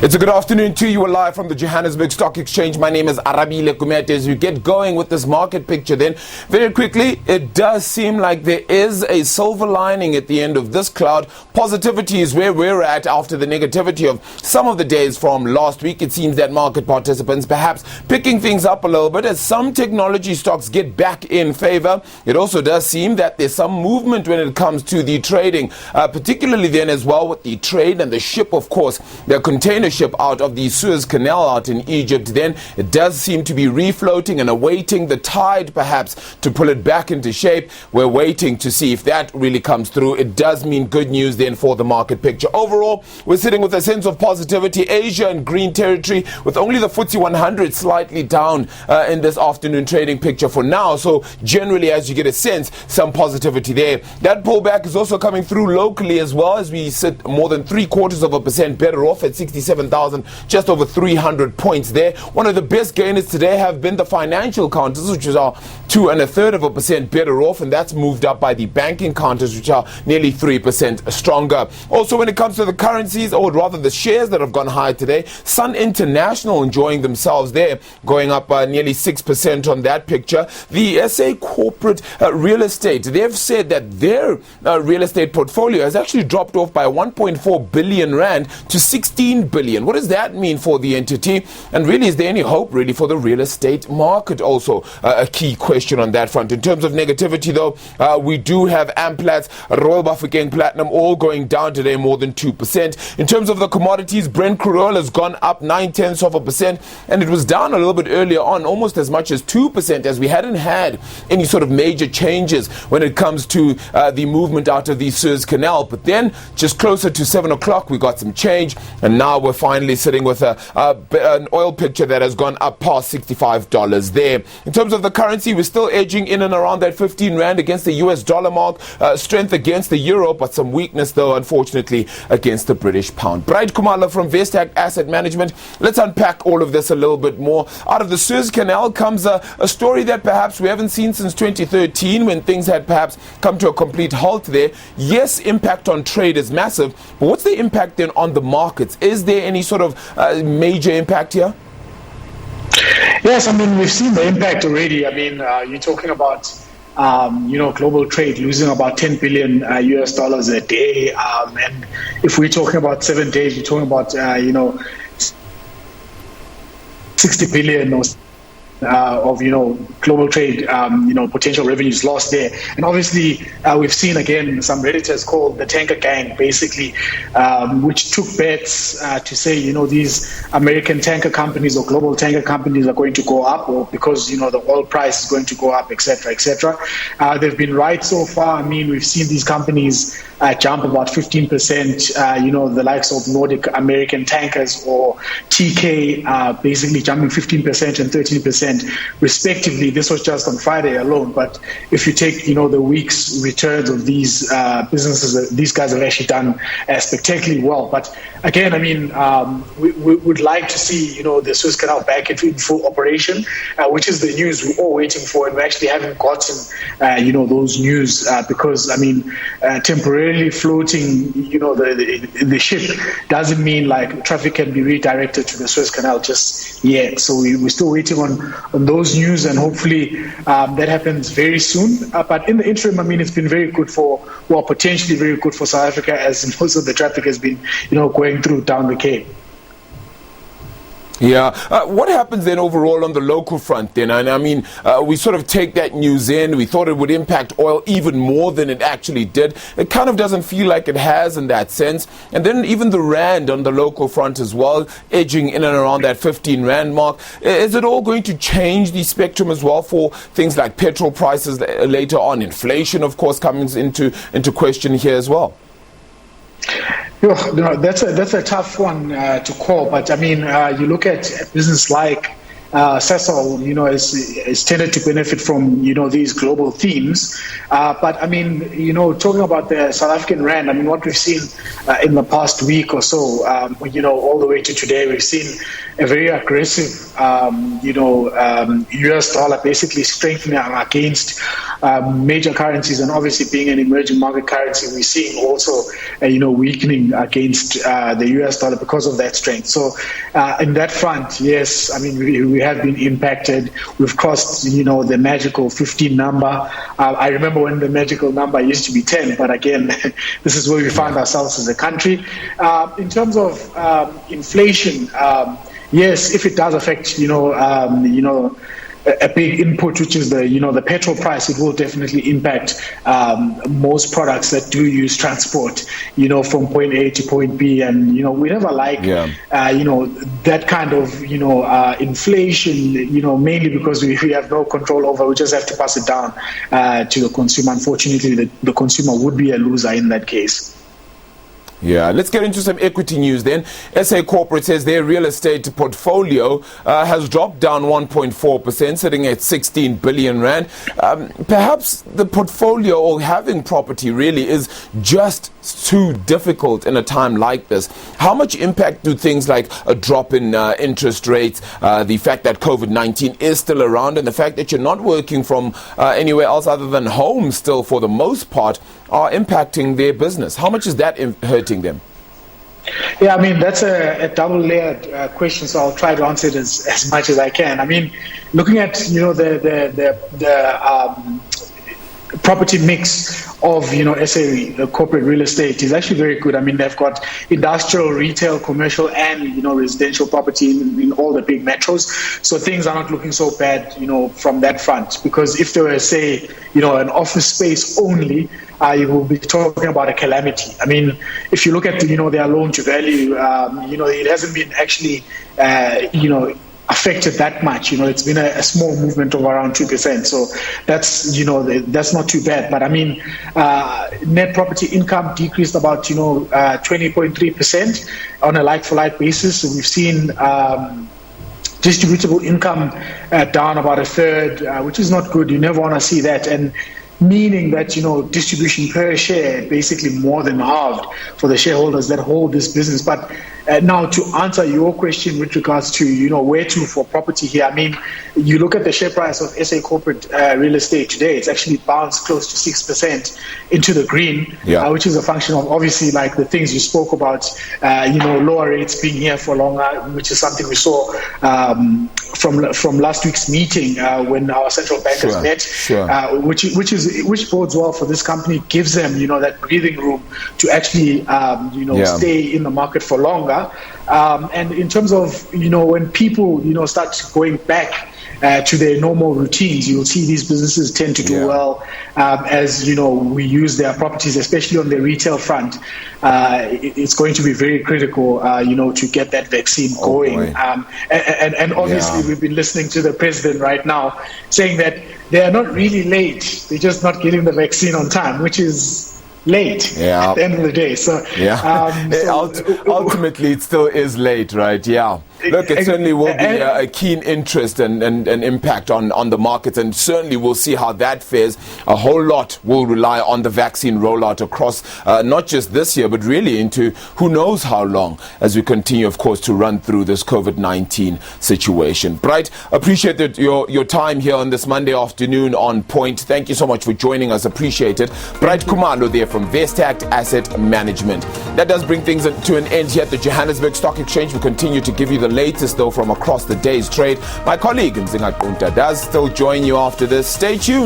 It's a good afternoon to you. We're live from the Johannesburg Stock Exchange. My name is Arabile Kumete. As we get going with this market picture then, very quickly, it does seem like there is a silver lining at the end of this cloud. Positivity is where we're at after the negativity of some of the days from last week. It seems that market participants perhaps picking things up a little bit as some technology stocks get back in favor. It also does seem that there's some movement when it comes to the trading, particularly then as well with the trade and the ship, of course, the container ship out of the Suez Canal out in Egypt. Then it does seem to be refloating and awaiting the tide perhaps to pull it back into shape. We're waiting to see if that really comes through. It does mean good news then for the market picture. Overall, we're sitting with a sense of positivity. Asia in green territory with only the FTSE 100 slightly down in this afternoon trading picture for now. So generally, as you get a sense, some positivity there. That pullback is also coming through locally as well, as we sit more than 0.75% better off at 67,000, just over 300 points there. One of the best gainers today have been the financial counters, which are 2 1/3% better off, and that's moved up by the banking counters, which are nearly 3% stronger. Also, when it comes to the currencies, or rather the shares that have gone higher today, Sun International enjoying themselves there, going up nearly 6% on that picture. The SA corporate real estate, they've said that their real estate portfolio has actually dropped off by 1.4 billion rand to 16 billion. What does that mean for the entity? And really, is there any hope really for the real estate market? Also a key question on that front. In terms of negativity though, we do have Amplats, Royal Bafokeng Platinum all going down today more than 2%. In terms of the commodities, Brent crude oil has gone up 0.9%, and it was down a little bit earlier on, almost as much as 2%, as we hadn't had any sort of major changes when it comes to the movement out of the Suez Canal. But then just closer to 7 o'clock, we got some change, and now we're finally sitting with an oil picture that has gone up past $65 there. In terms of the currency, we're still edging in and around that 15 rand against the US dollar mark. Strength against the euro, but some weakness though, unfortunately, against the British pound. Bright Kumala from Vestac Asset Management. Let's unpack all of this a little bit more. Out of the Suez Canal comes a story that perhaps we haven't seen since 2013, when things had perhaps come to a complete halt there. Yes, impact on trade is massive, but what's the impact then on the markets? Is there any sort of major impact here? Yes, I mean, we've seen the impact already. I mean, you're talking about, global trade losing about 10 billion US dollars a day. And if we're talking about 7 days, we're talking about, 60 billion or of global trade potential revenues lost there. And obviously we've seen again some Redditors called the tanker gang, basically, which took bets to say these American tanker companies or global tanker companies are going to go up, or because the oil price is going to go up, etc., etc. They've been right so far. I mean, we've seen these companies jump about 15%, the likes of Nordic American Tankers or TK basically jumping 15% and 13% respectively. This was just on Friday alone, but if you take the week's returns of these businesses, these guys have actually done spectacularly well. But again, I mean, we would like to see the Suez Canal back in full operation, which is the news we're all waiting for, and we actually haven't gotten those news because I mean, temporarily floating the ship doesn't mean like traffic can be redirected to the Suez Canal just yet. So we're still waiting on those news, and hopefully that happens very soon. But in the interim, I mean, it's been very good potentially very good for South Africa, as most of the traffic has been going through down the Cape. Yeah. What happens then overall on the local front then? And I mean, we sort of take that news in. We thought it would impact oil even more than it actually did. It kind of doesn't feel like it has in that sense. And then even the rand on the local front as well, edging in and around that 15 rand mark. Is it all going to change the spectrum as well for things like petrol prices later on? Inflation, of course, comes into question here as well. That's a tough one to call, but I mean, you look at a business like Sasol, is tended to benefit from, these global themes. But I mean, talking about the South African rand, I mean, what we've seen in the past week or so, all the way to today, we've seen a very aggressive, US dollar basically strengthening against major currencies, and obviously being an emerging market currency, we're seeing also, weakening against the US dollar because of that strength. So in that front, yes, I mean, we have been impacted. We've crossed, the magical 15 number. I remember when the magical number used to be 10, but again, this is where we find ourselves as a country. In terms of inflation, yes, if it does affect, a big input, which is the petrol price, it will definitely impact most products that do use transport, from point A to point B. And, we never like, that kind of, inflation, mainly because we have no control over, we just have to pass it down to the consumer. Unfortunately, the consumer would be a loser in that case. Yeah, let's get into some equity news then. SA Corporate says their real estate portfolio has dropped down 1.4%, sitting at 16 billion rand. Perhaps the portfolio or having property really is just too difficult in a time like this. How much impact do things like a drop in interest rates, the fact that COVID-19 is still around, and the fact that you're not working from anywhere else other than home still for the most part, are impacting their business? How much is that hurting them? Yeah, I mean, that's a double-layered question, so I'll try to answer it as much as I can. I mean, looking at, the property mix of, SA corporate real estate is actually very good. I mean, they've got industrial, retail, commercial, and, residential property in all the big metros. So things are not looking so bad, from that front. Because if they were, say, an office space only, you will be talking about a calamity. I mean, if you look at, their loan to value, it hasn't been actually, affected that much. It's been a small movement of around 2%. So that's, that's not too bad. But I mean, net property income decreased about, 20.3% on a like-for-like basis. So we've seen distributable income down about a third, which is not good. You never want to see that. And meaning that, distribution per share basically more than halved for the shareholders that hold this business. But now to answer your question with regards to, where to for property here, I mean, you look at the share price of SA Corporate Real Estate today, it's actually bounced close to 6% into the green, which is a function of obviously like the things you spoke about, lower rates being here for longer, which is something we saw from last week's meeting when our central bankers met, which bodes well for this company, gives them, that breathing room to actually, stay in the market for longer. And in terms of, when people, start going back to their normal routines, you'll see these businesses tend to do well as, we use their properties, especially on the retail front. It's going to be very critical, to get that vaccine going. And obviously we've been listening to the president right now saying that they are not really late. They're just not getting the vaccine on time, which is late at the end of the day. So, ultimately it still is late, right? Yeah. Look, it certainly will be a keen interest and impact on the markets, and certainly we'll see how that fares. A whole lot will rely on the vaccine rollout across not just this year, but really into who knows how long, as we continue, of course, to run through this COVID-19 situation. Bright, appreciate your time here on this Monday afternoon on Point. Thank you so much for joining us. Appreciate it. Bright Kumalo there from Vestact Asset Management. That does bring things to an end here at the Johannesburg Stock Exchange. We continue to give you the latest, though, from across the day's trade. My colleague Nzinga Qunta does still join you after this. Stay tuned.